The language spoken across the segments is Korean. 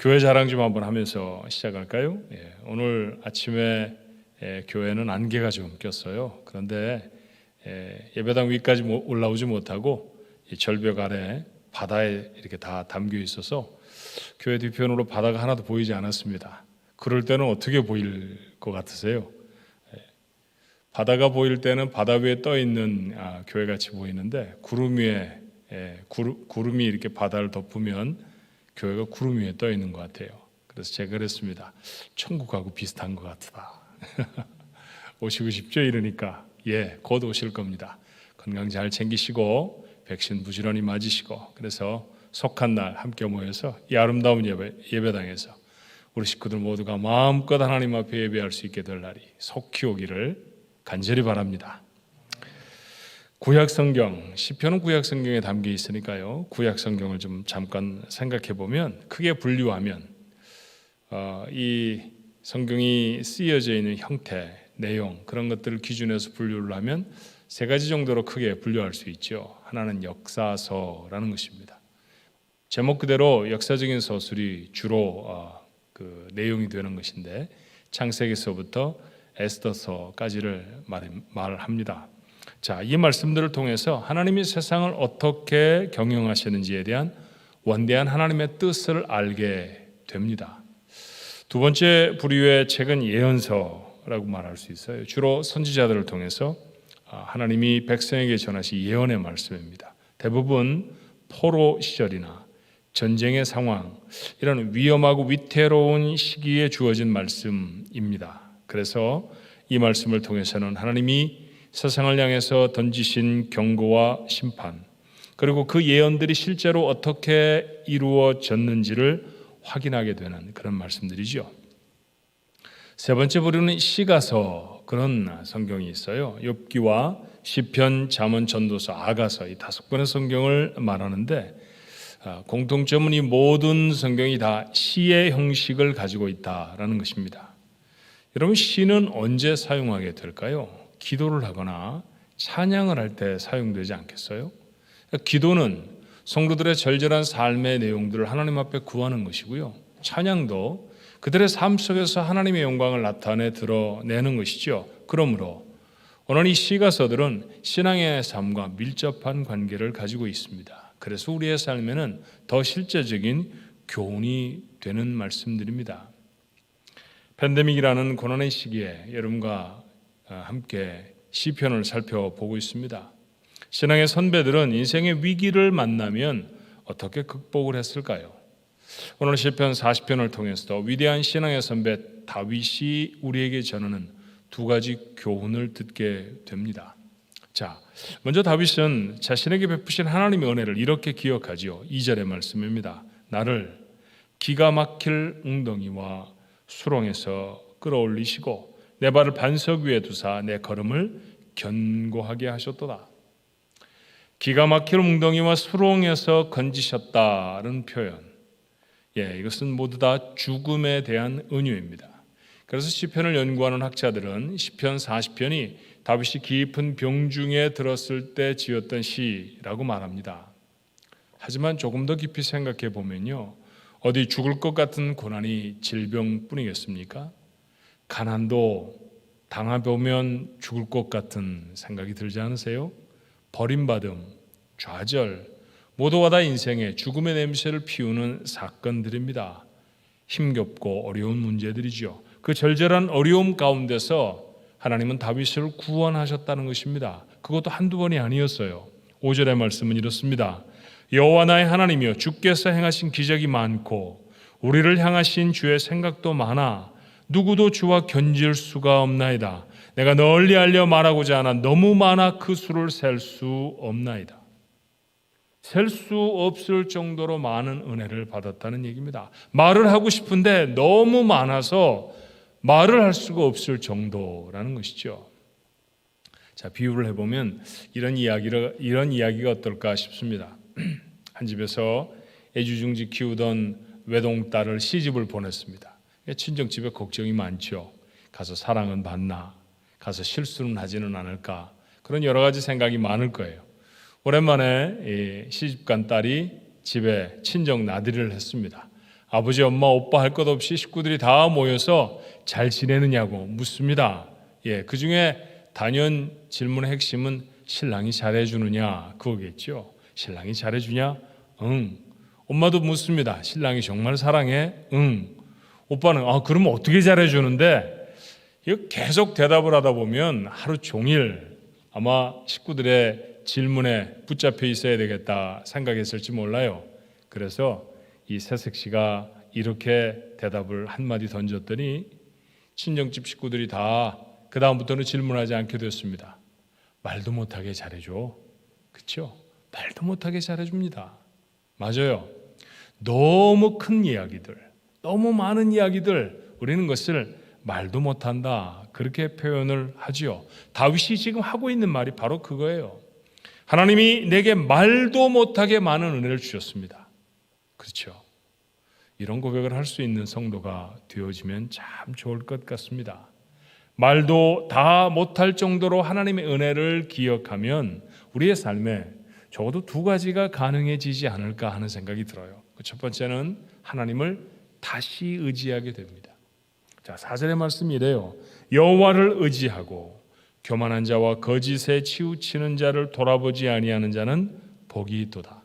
교회 자랑 좀 한번 하면서 시작할까요? 오늘 아침에 교회는 안개가 좀 꼈어요. 그런데 예배당 위까지 올라오지 못하고 이 절벽 아래 바다에 이렇게 다 담겨 있어서 교회 뒤편으로 바다가 하나도 보이지 않았습니다. 그럴 때는 어떻게 보일 것 같으세요? 바다가 보일 때는 바다 위에 떠 있는 교회 같이 보이는데 구름 위에 구름이 이렇게 바다를 덮으면 교회가 구름 위에 떠 있는 것 같아요. 그래서 제가 그랬습니다. 천국하고 비슷한 것 같다. 오시고 싶죠? 이러니까 곧 오실 겁니다. 건강 잘 챙기시고 백신 부지런히 맞으시고 그래서 속한 날 함께 모여서 이 아름다운 예배당에서 우리 식구들 모두가 마음껏 하나님 앞에 예배할 수 있게 될 날이 속히 오기를 간절히 바랍니다. 구약성경, 시편은 구약성경에 담겨 있으니까요. 구약성경을 좀 잠깐 생각해 보면 크게 분류하면 이 성경이 쓰여져 있는 형태, 내용 그런 것들을 기준해서 분류를 하면 세 가지 정도로 크게 분류할 수 있죠. 하나는 역사서라는 것입니다. 제목 그대로 역사적인 서술이 주로 그 내용이 되는 것인데 창세기서부터 에스더서까지를 말합니다. 자, 이 말씀들을 통해서 하나님이 세상을 어떻게 경영하시는지에 대한 원대한 하나님의 뜻을 알게 됩니다. 두 번째 부류의 책은 예언서라고 말할 수 있어요. 주로 선지자들을 통해서 하나님이 백성에게 전하신 예언의 말씀입니다. 대부분 포로 시절이나 전쟁의 상황, 이런 위험하고 위태로운 시기에 주어진 말씀입니다. 그래서 이 말씀을 통해서는 하나님이 세상을 향해서 던지신 경고와 심판, 그리고 그 예언들이 실제로 어떻게 이루어졌는지를 확인하게 되는 그런 말씀들이죠. 세 번째 부류는 시가서, 그런 성경이 있어요. 욥기와 시편, 잠언, 전도서, 아가서 이 5권의 성경을 말하는데 공통점은 이 모든 성경이 다 시의 형식을 가지고 있다라는 것입니다. 여러분, 시는 언제 사용하게 될까요? 기도를 하거나 찬양을 할 때 사용되지 않겠어요? 기도는 성도들의 절절한 삶의 내용들을 하나님 앞에 구하는 것이고요. 찬양도 그들의 삶 속에서 하나님의 영광을 나타내 드러내는 것이죠. 그러므로 오늘 이 시가서들은 신앙의 삶과 밀접한 관계를 가지고 있습니다. 그래서 우리의 삶에는 더 실제적인 교훈이 되는 말씀들입니다. 팬데믹이라는 고난의 시기에 여러분과 함께 시편을 살펴보고 있습니다. 신앙의 선배들은 인생의 위기를 만나면 어떻게 극복을 했을까요? 오늘 시편 40편을 통해서도 위대한 신앙의 선배 다윗이 우리에게 전하는 두 가지 교훈을 듣게 됩니다. 자, 먼저 다윗은 자신에게 베푸신 하나님의 은혜를 이렇게 기억하지요. 2절의 말씀입니다. 나를 기가 막힐 웅덩이와 수렁에서 끌어올리시고 내 발을 반석 위에 두사 내 걸음을 견고하게 하셨도다. 기가 막힐 웅덩이와 수렁에서 건지셨다는 표현, 이것은 모두 다 죽음에 대한 은유입니다. 그래서 시편을 연구하는 학자들은 시편 40편이 다윗이 깊은 병중에 들었을 때 지었던 시라고 말합니다. 하지만 조금 더 깊이 생각해 보면요, 어디 죽을 것 같은 고난이 질병뿐이겠습니까? 가난도 당해보면 죽을 것 같은 생각이 들지 않으세요? 버림받음, 좌절, 모두가 다 인생의 죽음의 냄새를 피우는 사건들입니다. 힘겹고 어려운 문제들이죠. 그 절절한 어려움 가운데서 하나님은 다윗을 구원하셨다는 것입니다. 그것도 한두 번이 아니었어요. 5절의 말씀은 이렇습니다. 여호와 나의 하나님이여, 주께서 행하신 기적이 많고 우리를 향하신 주의 생각도 많아 누구도 주와 견질 수가 없나이다. 내가 널리 알려 말하고자 하나 너무 많아 그 수를 셀 수 없나이다. 셀 수 없을 정도로 많은 은혜를 받았다는 얘기입니다. 말을 하고 싶은데 너무 많아서 말을 할 수가 없을 정도라는 것이죠. 자, 비유를 해보면 이런 이야기가 어떨까 싶습니다. 한 집에서 애지중지 키우던 외동딸을 시집을 보냈습니다. 친정집에 걱정이 많죠. 가서 사랑은 받나, 가서 실수는 하지는 않을까, 그런 여러 가지 생각이 많을 거예요. 오랜만에 시집간 딸이 집에 친정 나들이를 했습니다. 아버지, 엄마, 오빠 할 것 없이 식구들이 다 모여서 잘 지내느냐고 묻습니다. 그 중에 단연 질문의 핵심은 신랑이 잘해주느냐 그거겠죠. 신랑이 잘해주냐? 응. 엄마도 묻습니다. 신랑이 정말 사랑해? 응. 오빠는 그러면 어떻게 잘해주는데? 이거 계속 대답을 하다 보면 하루 종일 아마 식구들의 질문에 붙잡혀 있어야 되겠다 생각했을지 몰라요. 그래서 이 새색 씨가 이렇게 대답을 한마디 던졌더니 친정집 식구들이 다 그 다음부터는 질문하지 않게 됐습니다. 말도 못하게 잘해줘. 그렇죠? 말도 못하게 잘해줍니다. 맞아요. 너무 큰 이야기들, 너무 많은 이야기들, 우리는 그것을 말도 못한다 그렇게 표현을 하지요. 다윗이 지금 하고 있는 말이 바로 그거예요. 하나님이 내게 말도 못하게 많은 은혜를 주셨습니다. 그렇죠? 이런 고백을 할 수 있는 성도가 되어지면 참 좋을 것 같습니다. 말도 다 못할 정도로 하나님의 은혜를 기억하면 우리의 삶에 적어도 두 가지가 가능해지지 않을까 하는 생각이 들어요. 첫 번째는 하나님을 다시 의지하게 됩니다. 자, 4절의 말씀이 이래요. 여호와를 의지하고 교만한 자와 거짓에 치우치는 자를 돌아보지 아니하는 자는 복이 있도다.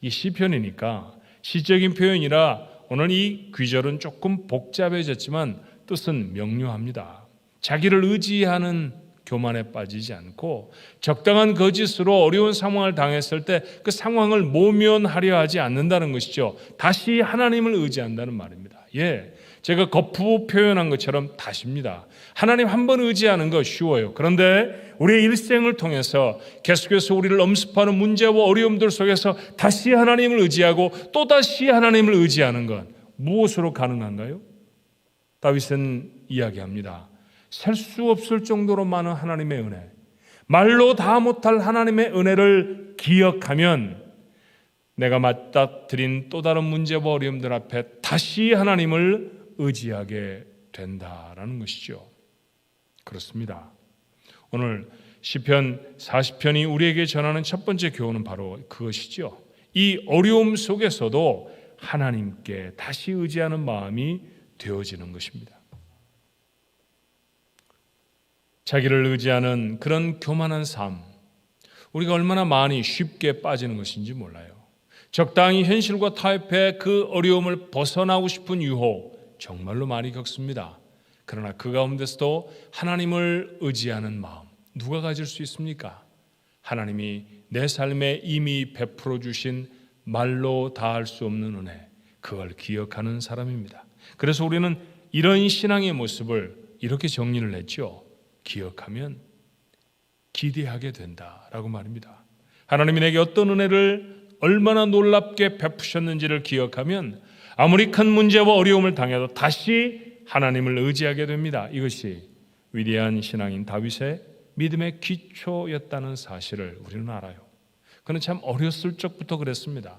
이 시편이니까 시적인 표현이라 오늘 이 귀절은 조금 복잡해졌지만 뜻은 명료합니다. 자기를 의지하는 교만에 빠지지 않고 적당한 거짓으로 어려운 상황을 당했을 때 그 상황을 모면하려 하지 않는다는 것이죠. 다시 하나님을 의지한다는 말입니다. 제가 거푸 표현한 것처럼 다시입니다. 하나님 한 번 의지하는 거 쉬워요. 그런데 우리의 일생을 통해서 계속해서 우리를 엄습하는 문제와 어려움들 속에서 다시 하나님을 의지하고 또다시 하나님을 의지하는 것 무엇으로 가능한가요? 다윗은 이야기합니다. 셀 수 없을 정도로 많은 하나님의 은혜, 말로 다 못할 하나님의 은혜를 기억하면 내가 맞닥뜨린 또 다른 문제와 어려움들 앞에 다시 하나님을 의지하게 된다라는 것이죠. 그렇습니다. 오늘 시편 40편이 우리에게 전하는 첫 번째 교훈은 바로 그것이죠. 이 어려움 속에서도 하나님께 다시 의지하는 마음이 되어지는 것입니다. 자기를 의지하는 그런 교만한 삶, 우리가 얼마나 많이 쉽게 빠지는 것인지 몰라요. 적당히 현실과 타협해 그 어려움을 벗어나고 싶은 유혹 정말로 많이 겪습니다. 그러나 그 가운데서도 하나님을 의지하는 마음 누가 가질 수 있습니까? 하나님이 내 삶에 이미 베풀어 주신 말로 다할 수 없는 은혜, 그걸 기억하는 사람입니다. 그래서 우리는 이런 신앙의 모습을 이렇게 정리를 했죠. 기억하면 기대하게 된다라고 말입니다. 하나님이 내게 어떤 은혜를 얼마나 놀랍게 베푸셨는지를 기억하면 아무리 큰 문제와 어려움을 당해도 다시 하나님을 의지하게 됩니다. 이것이 위대한 신앙인 다윗의 믿음의 기초였다는 사실을 우리는 알아요. 그는 참 어렸을 적부터 그랬습니다.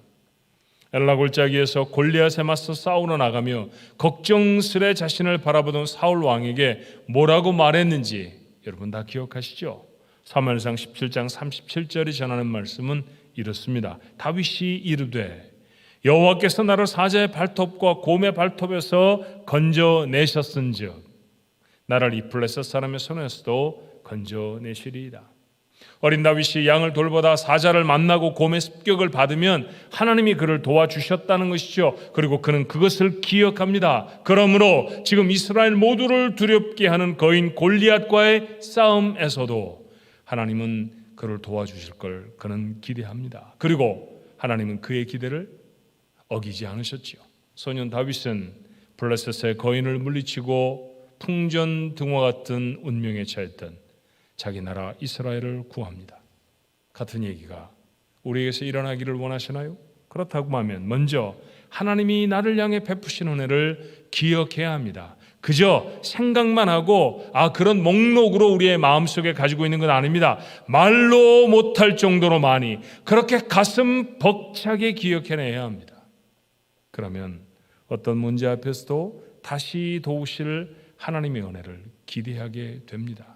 엘라 골짜기에서 골리앗에 맞서 싸우러 나가며 걱정스레 자신을 바라보던 사울 왕에게 뭐라고 말했는지 여러분 다 기억하시죠? 사무엘상 17장 37절이 전하는 말씀은 이렇습니다. 다윗이 이르되 여호와께서 나를 사자의 발톱과 곰의 발톱에서 건져내셨은즉 나를 이 블레셋 사람의 손에서도 건져내시리이다. 어린 다윗이 양을 돌보다 사자를 만나고 곰의 습격을 받으면 하나님이 그를 도와주셨다는 것이죠. 그리고 그는 그것을 기억합니다. 그러므로 지금 이스라엘 모두를 두렵게 하는 거인 골리앗과의 싸움에서도 하나님은 그를 도와주실 걸 그는 기대합니다. 그리고 하나님은 그의 기대를 어기지 않으셨지요. 소년 다윗은 블레셋의 거인을 물리치고 풍전등화 같은 운명에 처했던 자기 나라 이스라엘을 구합니다. 같은 얘기가 우리에게서 일어나기를 원하시나요? 그렇다고 하면 먼저 하나님이 나를 향해 베푸신 은혜를 기억해야 합니다. 그저 생각만 하고 그런 목록으로 우리의 마음속에 가지고 있는 건 아닙니다. 말로 못할 정도로 많이 그렇게 가슴 벅차게 기억해내야 합니다. 그러면 어떤 문제 앞에서도 다시 도우실 하나님의 은혜를 기대하게 됩니다.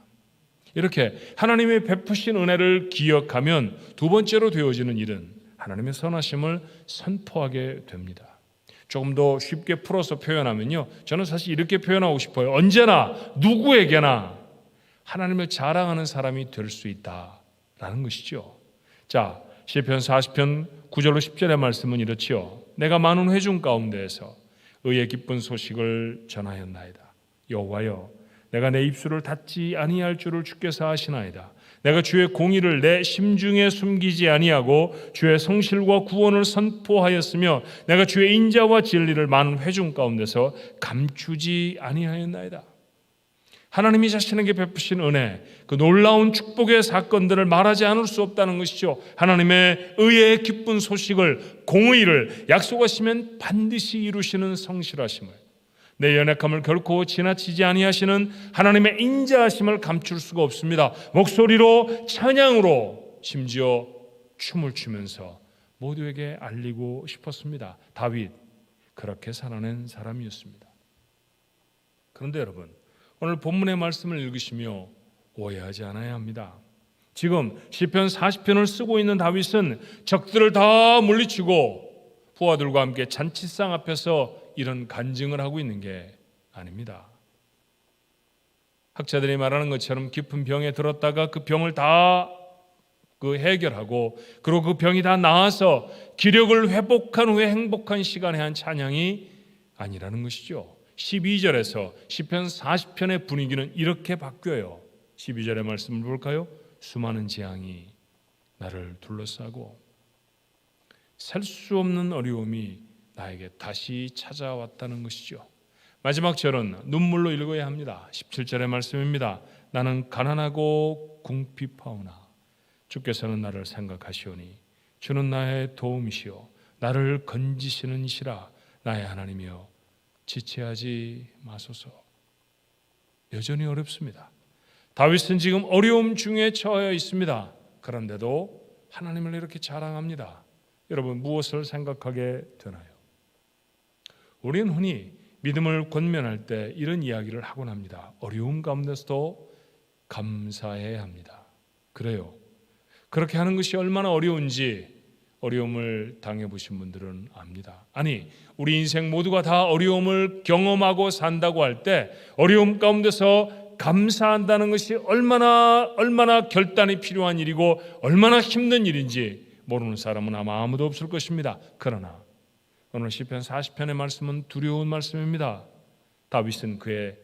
이렇게 하나님의 베푸신 은혜를 기억하면 두 번째로 되어지는 일은 하나님의 선하심을 선포하게 됩니다. 조금 더 쉽게 풀어서 표현하면요, 저는 사실 이렇게 표현하고 싶어요. 언제나 누구에게나 하나님을 자랑하는 사람이 될 수 있다라는 것이죠. 자, 시편 40편 9절로 10절의 말씀은 이렇지요. 내가 많은 회중 가운데에서 의의 기쁜 소식을 전하였나이다. 여호와여, 내가 내 입술을 닫지 아니할 줄을 주께서 아시나이다. 내가 주의 공의를 내 심중에 숨기지 아니하고 주의 성실과 구원을 선포하였으며 내가 주의 인자와 진리를 많은 회중 가운데서 감추지 아니하였나이다. 하나님이 자신에게 베푸신 은혜, 그 놀라운 축복의 사건들을 말하지 않을 수 없다는 것이죠. 하나님의 의의 기쁜 소식을, 공의를 약속하시면 반드시 이루시는 성실하심을, 내 연약함을 결코 지나치지 아니하시는 하나님의 인자하심을 감출 수가 없습니다. 목소리로, 찬양으로, 심지어 춤을 추면서 모두에게 알리고 싶었습니다. 다윗, 그렇게 살아낸 사람이었습니다. 그런데 여러분, 오늘 본문의 말씀을 읽으시며 오해하지 않아야 합니다. 지금 시편 40편을 쓰고 있는 다윗은 적들을 다 물리치고 부하들과 함께 잔치상 앞에서 이런 간증을 하고 있는 게 아닙니다. 학자들이 말하는 것처럼 깊은 병에 들었다가 그 병을 다 해결하고 그리고 그 병이 다 나아서 기력을 회복한 후에 행복한 시간에 한 찬양이 아니라는 것이죠. 12절에서 시편 40편의 분위기는 이렇게 바뀌어요. 12절의 말씀을 볼까요? 수많은 재앙이 나를 둘러싸고 셀 수 없는 어려움이 나에게 다시 찾아왔다는 것이죠. 마지막 절은 눈물로 읽어야 합니다. 17절의 말씀입니다. 나는 가난하고 궁핍하오나 주께서는 나를 생각하시오니 주는 나의 도움이시오 나를 건지시는 이시라 나의 하나님이여 지체하지 마소서. 여전히 어렵습니다. 다윗은 지금 어려움 중에 처해 있습니다. 그런데도 하나님을 이렇게 자랑합니다. 여러분, 무엇을 생각하게 되나요? 우리는 흔히 믿음을 권면할 때 이런 이야기를 하곤 합니다. 어려움 가운데서도 감사해야 합니다. 그래요. 그렇게 하는 것이 얼마나 어려운지 어려움을 당해보신 분들은 압니다. 아니, 우리 인생 모두가 다 어려움을 경험하고 산다고 할 때 어려움 가운데서 감사한다는 것이 얼마나 결단이 필요한 일이고 얼마나 힘든 일인지 모르는 사람은 아마 아무도 없을 것입니다. 그러나 오늘 시편 40편의 말씀은 두려운 말씀입니다. 다윗은 그의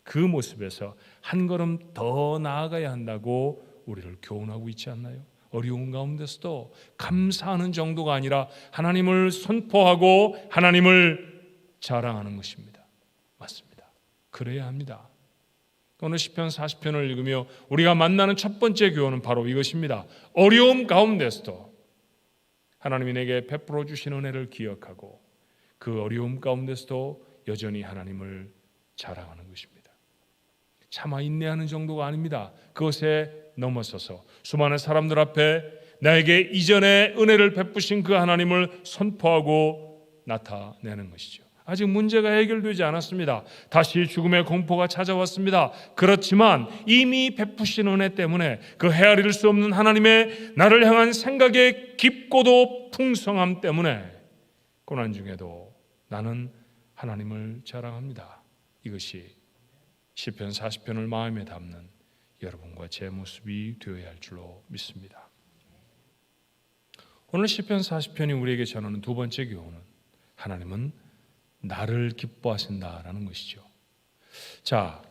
그 모습에서 한 걸음 더 나아가야 한다고 우리를 교훈하고 있지 않나요? 어려운 가운데서도 감사하는 정도가 아니라 하나님을 선포하고 하나님을 자랑하는 것입니다. 맞습니다. 그래야 합니다. 오늘 시편 40편을 읽으며 우리가 만나는 첫 번째 교훈은 바로 이것입니다. 어려움 가운데서도 하나님이 내게 베풀어 주신 은혜를 기억하고 그 어려움 가운데서도 여전히 하나님을 자랑하는 것입니다. 참아 인내하는 정도가 아닙니다. 그것에 넘어서서 수많은 사람들 앞에 나에게 이전에 은혜를 베푸신 그 하나님을 선포하고 나타내는 것이죠. 아직 문제가 해결되지 않았습니다. 다시 죽음의 공포가 찾아왔습니다. 그렇지만 이미 베푸신 은혜 때문에 그 헤아릴 수 없는 하나님의 나를 향한 생각의 깊고도 풍성함 때문에 고난 중에도 나는 하나님을 자랑합니다. 이것이 시편 40편을 마음에 담는 여러분과 제 모습이 되어야 할 줄로 믿습니다. 오늘 시편 40편이 우리에게 전하는 두 번째 교훈은 하나님은 나를 기뻐하신다라는 것이죠. 자,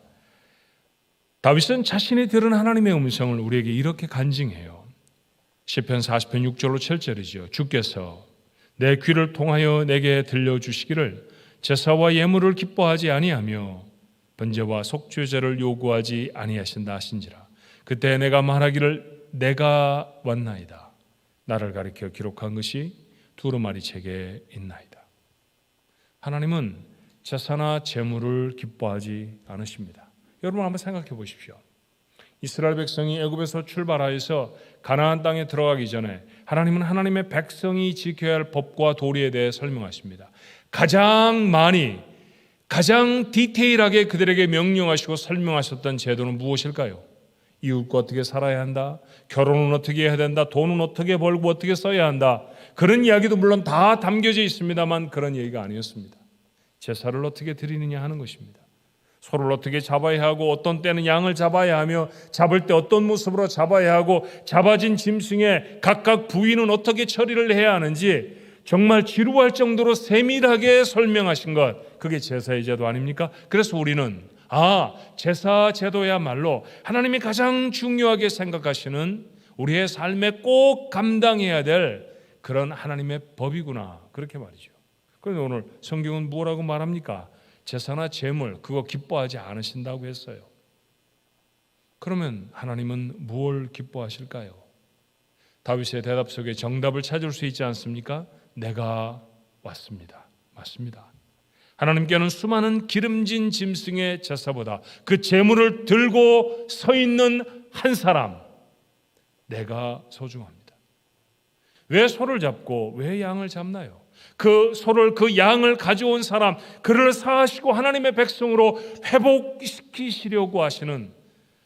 다윗은 자신이 들은 하나님의 음성을 우리에게 이렇게 간증해요. 시편 40편 6절로 7절이죠. 주께서 내 귀를 통하여 내게 들려주시기를 제사와 예물을 기뻐하지 아니하며 번제와 속죄제를 요구하지 아니하신다 하신지라. 그때 내가 말하기를 내가 왔나이다. 나를 가리켜 기록한 것이 두루마리 책에 있나이다. 하나님은 제사나 제물을 기뻐하지 않으십니다. 여러분 한번 생각해 보십시오. 이스라엘 백성이 애굽에서 출발하여서 가나안 땅에 들어가기 전에 하나님은 하나님의 백성이 지켜야 할 법과 도리에 대해 설명하십니다. 가장 디테일하게 그들에게 명령하시고 설명하셨던 제도는 무엇일까요? 이웃과 어떻게 살아야 한다, 결혼은 어떻게 해야 된다, 돈은 어떻게 벌고 어떻게 써야 한다, 그런 이야기도 물론 다 담겨져 있습니다만 그런 얘기가 아니었습니다. 제사를 어떻게 드리느냐 하는 것입니다. 소를 어떻게 잡아야 하고 어떤 때는 양을 잡아야 하며 잡을 때 어떤 모습으로 잡아야 하고 잡아진 짐승의 각각 부위는 어떻게 처리를 해야 하는지 정말 지루할 정도로 세밀하게 설명하신 것, 그게 제사의 제도 아닙니까? 그래서 우리는 제사 제도야말로 하나님이 가장 중요하게 생각하시는 우리의 삶에 꼭 감당해야 될 그런 하나님의 법이구나, 그렇게 말이죠. 그런데 오늘 성경은 뭐라고 말합니까? 제사나 제물 그거 기뻐하지 않으신다고 했어요. 그러면 하나님은 무엇을 기뻐하실까요? 다윗의 대답 속에 정답을 찾을 수 있지 않습니까? 내가 왔습니다. 맞습니다. 하나님께는 수많은 기름진 짐승의 제사보다 그 제물을 들고 서 있는 한 사람, 내가 소중합니다. 왜 소를 잡고 왜 양을 잡나요? 그 소를, 그 양을 가져온 사람, 그를 사하시고 하나님의 백성으로 회복시키시려고 하시는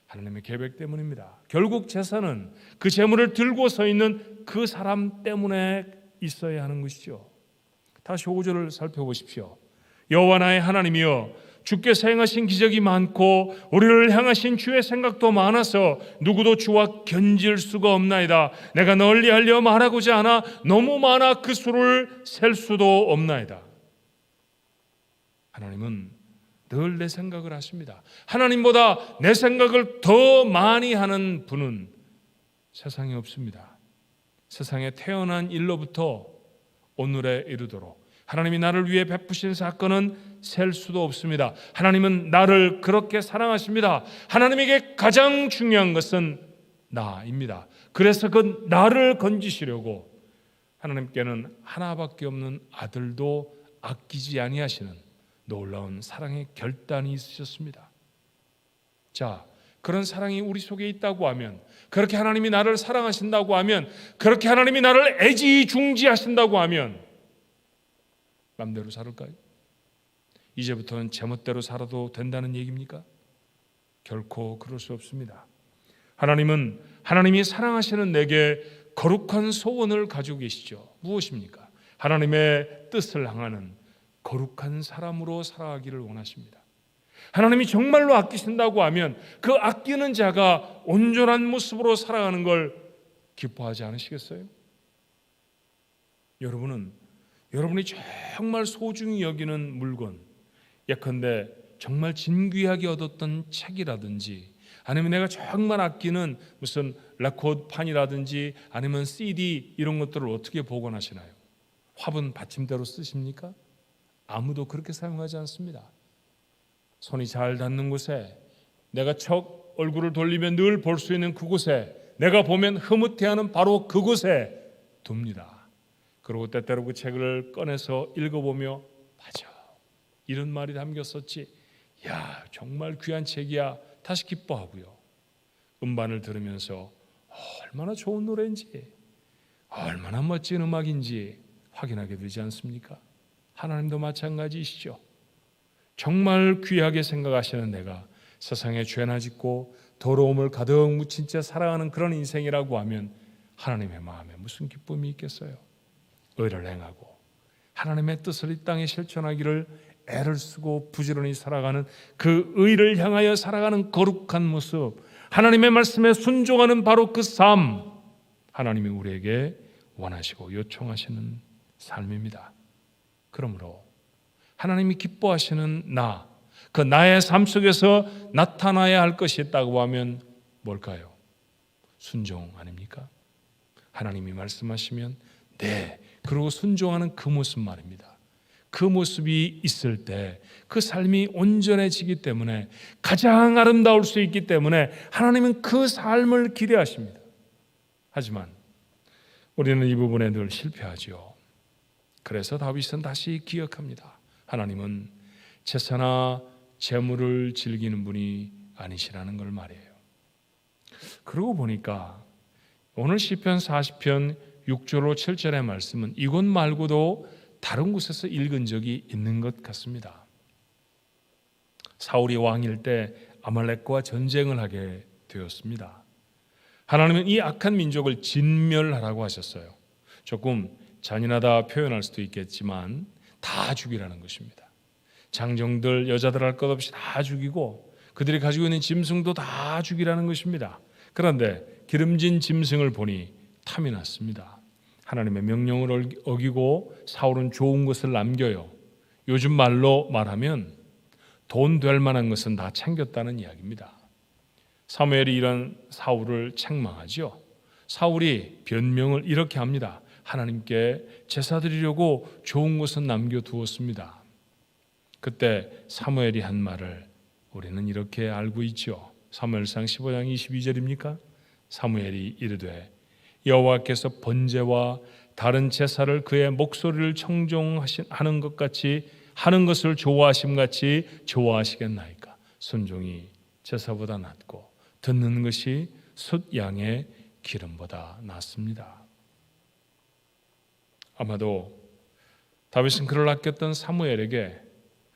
하나님의 계획 때문입니다. 결국 제사는 그 제물을 들고 서 있는 그 사람 때문에 있어야 하는 것이죠. 다시 5절을 살펴보십시오. 여호와 나의 하나님이여, 주께서 행하신 기적이 많고 우리를 향하신 주의 생각도 많아서 누구도 주와 견질 수가 없나이다. 내가 널리 하려 말하고자 하나 너무 많아 그 수를 셀 수도 없나이다. 하나님은 늘 내 생각을 하십니다. 하나님보다 내 생각을 더 많이 하는 분은 세상에 없습니다. 세상에 태어난 일로부터 오늘에 이르도록 하나님이 나를 위해 베푸신 사건은 셀 수도 없습니다. 하나님은 나를 그렇게 사랑하십니다. 하나님에게 가장 중요한 것은 나입니다. 그래서 그 나를 건지시려고 하나님께는 하나밖에 없는 아들도 아끼지 아니하시는 놀라운 사랑의 결단이 있으셨습니다. 자, 그런 사랑이 우리 속에 있다고 하면, 그렇게 하나님이 나를 사랑하신다고 하면, 그렇게 하나님이 나를 애지중지하신다고 하면 맘대로 살을까요? 이제부터는 제멋대로 살아도 된다는 얘기입니까? 결코 그럴 수 없습니다. 하나님은 하나님이 사랑하시는 내게 거룩한 소원을 가지고 계시죠. 무엇입니까? 하나님의 뜻을 향하는 거룩한 사람으로 살아가기를 원하십니다. 하나님이 정말로 아끼신다고 하면 그 아끼는 자가 온전한 모습으로 살아가는 걸 기뻐하지 않으시겠어요? 여러분이 정말 소중히 여기는 물건, 예컨대 정말 진귀하게 얻었던 책이라든지 아니면 내가 정말 아끼는 무슨 레코드판이라든지 아니면 CD 이런 것들을 어떻게 보관하시나요? 화분 받침대로 쓰십니까? 아무도 그렇게 사용하지 않습니다. 손이 잘 닿는 곳에, 내가 척 얼굴을 돌리면 늘 볼 수 있는 그곳에, 내가 보면 흐뭇해하는 바로 그곳에 둡니다. 그리고 때때로 그 책을 꺼내서 읽어보며 맞아, 이런 말이 담겼었지, 야 정말 귀한 책이야, 다시 기뻐하고요. 음반을 들으면서 얼마나 좋은 노래인지, 얼마나 멋진 음악인지 확인하게 되지 않습니까? 하나님도 마찬가지이시죠. 정말 귀하게 생각하시는 내가 세상에 죄나 짓고 더러움을 가득 묻힌 채 살아가는 그런 인생이라고 하면 하나님의 마음에 무슨 기쁨이 있겠어요? 의를 행하고 하나님의 뜻을 이 땅에 실천하기를 애를 쓰고 부지런히 살아가는 그 의를 향하여 살아가는 거룩한 모습, 하나님의 말씀에 순종하는 바로 그 삶, 하나님이 우리에게 원하시고 요청하시는 삶입니다. 그러므로 하나님이 기뻐하시는 나, 그 나의 삶 속에서 나타나야 할 것이 있다고 하면 뭘까요? 순종 아닙니까? 하나님이 말씀하시면 네, 그리고 순종하는 그 모습 말입니다. 그 모습이 있을 때 그 삶이 온전해지기 때문에, 가장 아름다울 수 있기 때문에 하나님은 그 삶을 기대하십니다. 하지만 우리는 이 부분에 늘 실패하죠. 그래서 다윗은 다시 기억합니다. 하나님은 제사나 제물을 즐기는 분이 아니시라는 걸 말이에요. 그러고 보니까 오늘 시편 40편 6절로 7절의 말씀은 이곳 말고도 다른 곳에서 읽은 적이 있는 것 같습니다. 사울이 왕일 때 아말렉과 전쟁을 하게 되었습니다. 하나님은 이 악한 민족을 진멸하라고 하셨어요. 조금 잔인하다 표현할 수도 있겠지만 다 죽이라는 것입니다. 장정들, 여자들 할 것 없이 다 죽이고 그들이 가지고 있는 짐승도 다 죽이라는 것입니다. 그런데 기름진 짐승을 보니 탐이 났습니다. 하나님의 명령을 어기고 사울은 좋은 것을 남겨요. 요즘 말로 말하면 돈 될 만한 것은 다 챙겼다는 이야기입니다. 사무엘이 이런 사울을 책망하죠. 사울이 변명을 이렇게 합니다. 하나님께 제사 드리려고 좋은 것은 남겨두었습니다. 그때 사무엘이 한 말을 우리는 이렇게 알고 있죠. 사무엘상 15장 22절입니까? 사무엘이 이르되 여호와께서 번제와 다른 제사를 그의 목소리를 청종하는 것 같이 하는 것을 좋아하심같이 좋아하시겠나이까. 순종이 제사보다 낫고 듣는 것이 숫양의 기름보다 낫습니다. 아마도 다윗은 그를 아꼈던 사무엘에게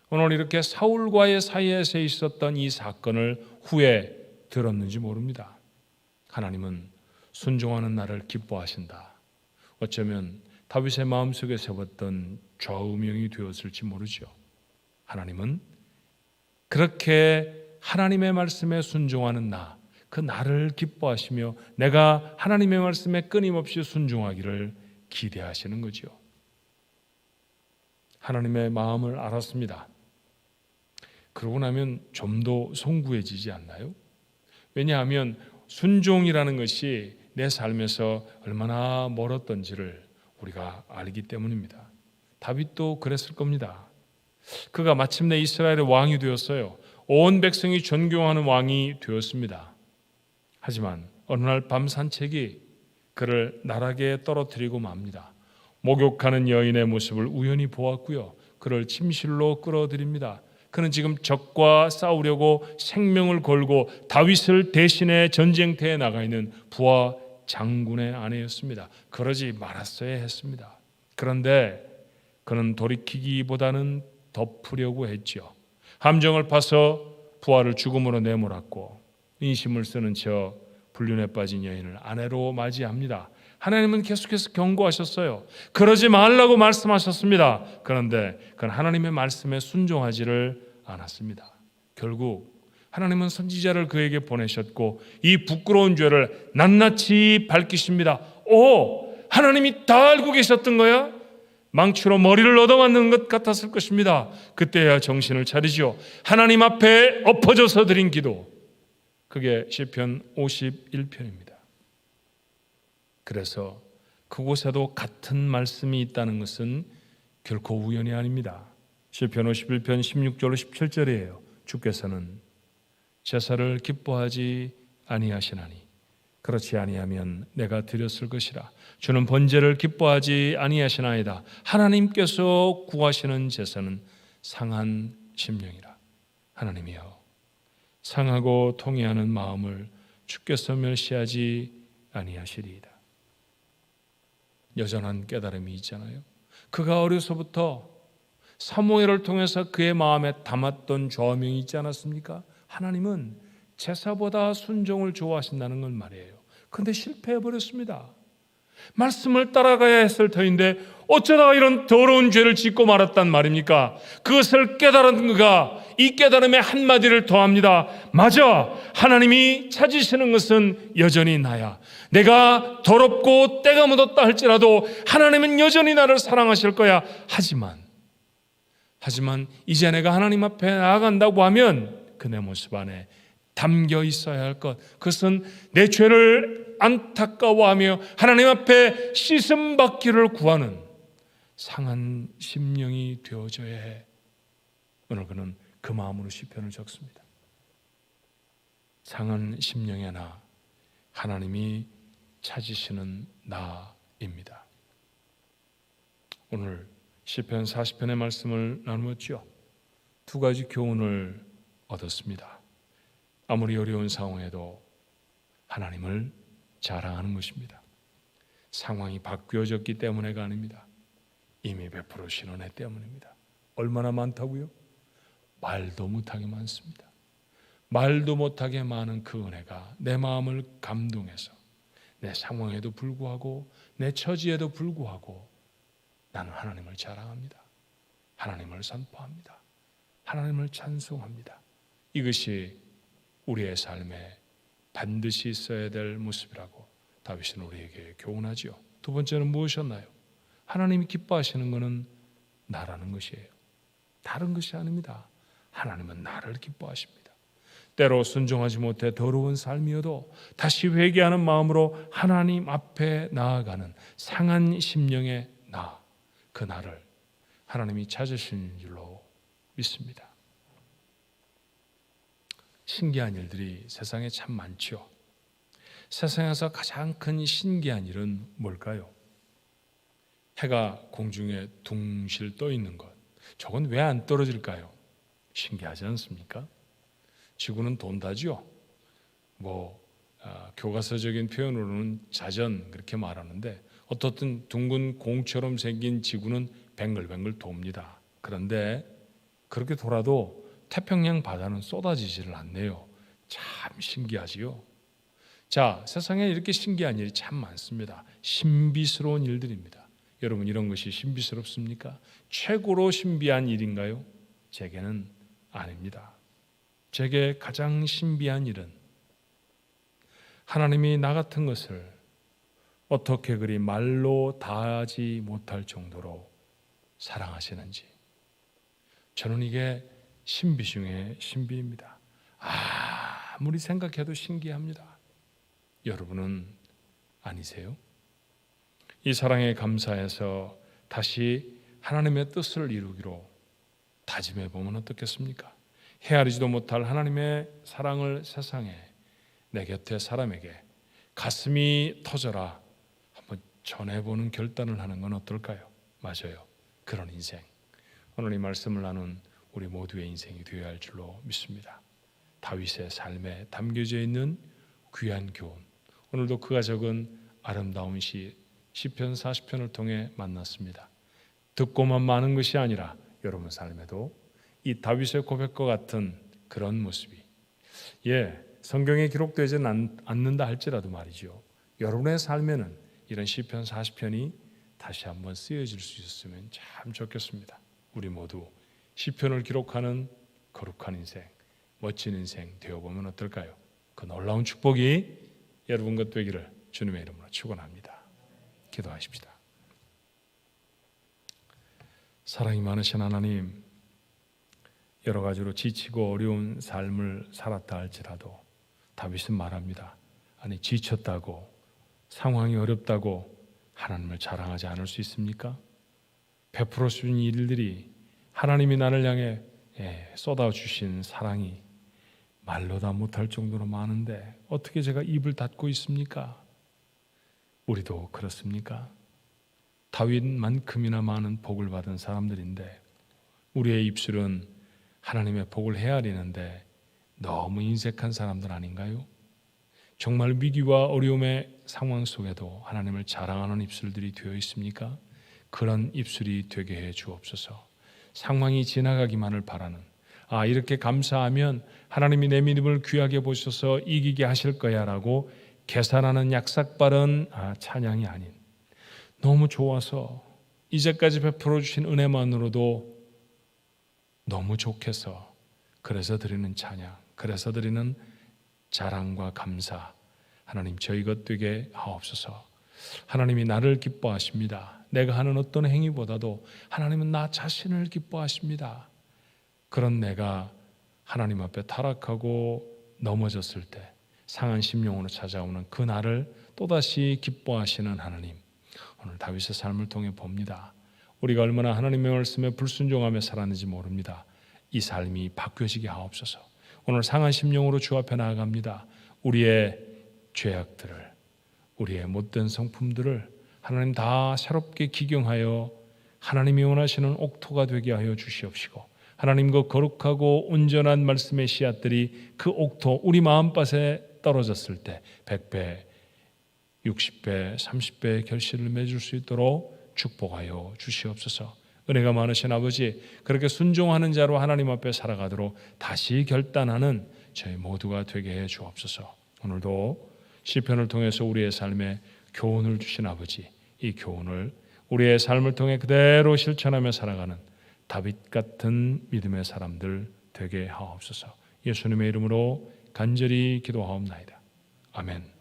오늘 이렇게 사울과의 사이에서 있었던 이 사건을 후에 들었는지 모릅니다. 하나님은 순종하는 나를 기뻐하신다. 어쩌면 다윗의 마음속에 세웠던 좌우명이 되었을지 모르죠. 하나님은 그렇게 하나님의 말씀에 순종하는 나, 그 나를 기뻐하시며 내가 하나님의 말씀에 끊임없이 순종하기를 기대하시는 거죠. 하나님의 마음을 알았습니다. 그러고 나면 좀 더 송구해지지 않나요? 왜냐하면 순종이라는 것이 내 삶에서 얼마나 멀었던지를 우리가 알기 때문입니다. 다윗도 그랬을 겁니다. 그가 마침내 이스라엘의 왕이 되었어요. 온 백성이 존경하는 왕이 되었습니다. 하지만 어느 날 밤 산책이 그를 나락에 떨어뜨리고 맙니다. 목욕하는 여인의 모습을 우연히 보았고요. 그를 침실로 끌어들입니다. 그는 지금 적과 싸우려고 생명을 걸고 다윗을 대신해 전쟁터에 나가 있는 부하 장군의 아내였습니다. 그러지 말았어야 했습니다. 그런데 그는 돌이키기보다는 덮으려고 했죠. 함정을 파서 부하를 죽음으로 내몰았고 인심을 쓰는 저 불륜에 빠진 여인을 아내로 맞이합니다. 하나님은 계속해서 경고하셨어요. 그러지 말라고 말씀하셨습니다. 그런데 그는 하나님의 말씀에 순종하지를 않았습니다. 결국 하나님은 선지자를 그에게 보내셨고 이 부끄러운 죄를 낱낱이 밝히십니다. 오, 하나님이 다 알고 계셨던 거야? 망치로 머리를 얻어맞는 것 같았을 것입니다. 그때야 정신을 차리죠. 하나님 앞에 엎어져서 드린 기도, 그게 시편 51편입니다. 그래서 그곳에도 같은 말씀이 있다는 것은 결코 우연이 아닙니다. 시편 51편 16절로 17절이에요. 주께서는 제사를 기뻐하지 아니하시나니 그렇지 아니하면 내가 드렸을 것이라. 주는 번제를 기뻐하지 아니하시나이다. 하나님께서 구하시는 제사는 상한 심령이라. 하나님이여, 상하고 통회하는 마음을 주께서 멸시하지 아니하시리이다. 여전한 깨달음이 있잖아요. 그가 어려서부터 사무엘을 통해서 그의 마음에 담았던 좌우명이 있지 않았습니까? 하나님은 제사보다 순종을 좋아하신다는 건 말이에요. 그런데 실패해버렸습니다. 말씀을 따라가야 했을 터인데 어쩌다가 이런 더러운 죄를 짓고 말았단 말입니까? 그것을 깨달은 그가 이 깨달음에 한마디를 더합니다. 맞아, 하나님이 찾으시는 것은 여전히 나야. 내가 더럽고 때가 묻었다 할지라도 하나님은 여전히 나를 사랑하실 거야. 하지만 이제 내가 하나님 앞에 나아간다고 하면 그 내 모습 안에 담겨 있어야 할 것, 그것은 내 죄를 안타까워하며 하나님 앞에 씻음 받기를 구하는 상한 심령이 되어져야 해. 오늘 그는 그 마음으로 시편을 적습니다. 상한 심령의 나, 하나님이 찾으시는 나입니다. 오늘 시편 40편의 말씀을 나누었죠. 두 가지 교훈을 얻었습니다. 아무리 어려운 상황에도 하나님을 자랑하는 것입니다. 상황이 바뀌어졌기 때문에가 아닙니다. 이미 베풀으신 은혜 때문입니다. 얼마나 많다고요? 말도 못하게 많습니다. 말도 못하게 많은 그 은혜가 내 마음을 감동해서 내 상황에도 불구하고 내 처지에도 불구하고 나는 하나님을 자랑합니다. 하나님을 선포합니다. 하나님을 찬송합니다. 이것이 우리의 삶에 반드시 있어야 될 모습이라고 다윗은 우리에게 교훈하지요. 두 번째는 무엇이었나요? 하나님이 기뻐하시는 것은 나라는 것이에요. 다른 것이 아닙니다. 하나님은 나를 기뻐하십니다. 때로 순종하지 못해 더러운 삶이어도 다시 회개하는 마음으로 하나님 앞에 나아가는 상한 심령의 나, 그 나를 하나님이 찾으시는 줄로 믿습니다. 신기한 일들이 세상에 참 많죠. 세상에서 가장 큰 신기한 일은 뭘까요? 해가 공중에 둥실 떠 있는 것. 저건 왜 안 떨어질까요? 신기하지 않습니까? 지구는 돈다지요. 교과서적인 표현으로는 자전 그렇게 말하는데 어떻든 둥근 공처럼 생긴 지구는 뱅글뱅글 돕니다. 그런데 그렇게 돌아도 태평양 바다는 쏟아지지를 않네요. 참 신기하지요. 자, 세상에 이렇게 신기한 일이 참 많습니다. 신비스러운 일들입니다. 여러분, 이런 것이 신비스럽습니까? 최고로 신비한 일인가요? 제게는 아닙니다. 제게 가장 신비한 일은 하나님이 나 같은 것을 어떻게 그리 말로 다하지 못할 정도로 사랑하시는지, 저는 이게 신비 중에 신비입니다. 아무리 생각해도 신기합니다. 여러분은 아니세요? 이 사랑에 감사해서 다시 하나님의 뜻을 이루기로 다짐해 보면 어떻겠습니까? 헤아리지도 못할 하나님의 사랑을 세상에, 내 곁에 사람에게 가슴이 터져라 한번 전해보는 결단을 하는 건 어떨까요? 맞아요. 그런 인생, 오늘 이 말씀을 나눈 우리 모두의 인생이 되어야 할 줄로 믿습니다. 다윗의 삶에 담겨져 있는 귀한 교훈, 오늘도 그가 적은 아름다운 시편 40편을 통해 만났습니다. 듣고만 마는 것이 아니라 여러분 삶에도 이 다윗의 고백과 같은 그런 모습이 성경에 기록되지는 않는다 할지라도 말이죠. 여러분의 삶에는 이런 시편 40편이 다시 한번 쓰여질 수 있었으면 참 좋겠습니다. 우리 모두 시편을 기록하는 거룩한 인생, 멋진 인생 되어보면 어떨까요? 그 놀라운 축복이 여러분 것 되기를 주님의 이름으로 축원합니다. 기도하십시다. 사랑이 많으신 하나님, 여러 가지로 지치고 어려운 삶을 살았다 할지라도 다윗은 말합니다. 아니, 지쳤다고, 상황이 어렵다고 하나님을 자랑하지 않을 수 있습니까? 베풀어 주신 일들이, 하나님이 나를 향해 쏟아주신 사랑이 말로 다 못할 정도로 많은데 어떻게 제가 입을 닫고 있습니까? 우리도 그렇습니까? 다윗만큼이나 많은 복을 받은 사람들인데 우리의 입술은 하나님의 복을 헤아리는데 너무 인색한 사람들 아닌가요? 정말 위기와 어려움의 상황 속에도 하나님을 자랑하는 입술들이 되어 있습니까? 그런 입술이 되게 해 주옵소서. 상황이 지나가기만을 바라는, 이렇게 감사하면 하나님이 내 믿음을 귀하게 보셔서 이기게 하실 거야 라고 계산하는 약삭빠른 찬양이 아닌, 너무 좋아서 이제까지 베풀어 주신 은혜만으로도 너무 좋겠어, 그래서 드리는 찬양, 그래서 드리는 자랑과 감사, 하나님 저희 것 되게 하옵소서. 하나님이 나를 기뻐하십니다. 내가 하는 어떤 행위보다도 하나님은 나 자신을 기뻐하십니다. 그런 내가 하나님 앞에 타락하고 넘어졌을 때 상한 심령으로 찾아오는 그 나를 또다시 기뻐하시는 하나님, 오늘 다윗의 삶을 통해 봅니다. 우리가 얼마나 하나님의 말씀에 불순종하며 살았는지 모릅니다. 이 삶이 바뀌어지게 하옵소서. 오늘 상한 심령으로 주 앞에 나아갑니다. 우리의 죄악들을, 우리의 못된 성품들을 하나님 다 새롭게 기경하여 하나님이 원하시는 옥토가 되게 하여 주시옵시고, 하나님 그 거룩하고 온전한 말씀의 씨앗들이 그 옥토, 우리 마음밭에 떨어졌을 때 100배, 60배, 30배의 결실을 맺을 수 있도록 축복하여 주시옵소서. 은혜가 많으신 아버지, 그렇게 순종하는 자로 하나님 앞에 살아가도록 다시 결단하는 저희 모두가 되게 해 주옵소서. 오늘도 시편을 통해서 우리의 삶에 교훈을 주신 아버지, 이 교훈을 우리의 삶을 통해 그대로 실천하며 살아가는 다윗 같은 믿음의 사람들 되게 하옵소서. 예수님의 이름으로 간절히 기도하옵나이다. 아멘.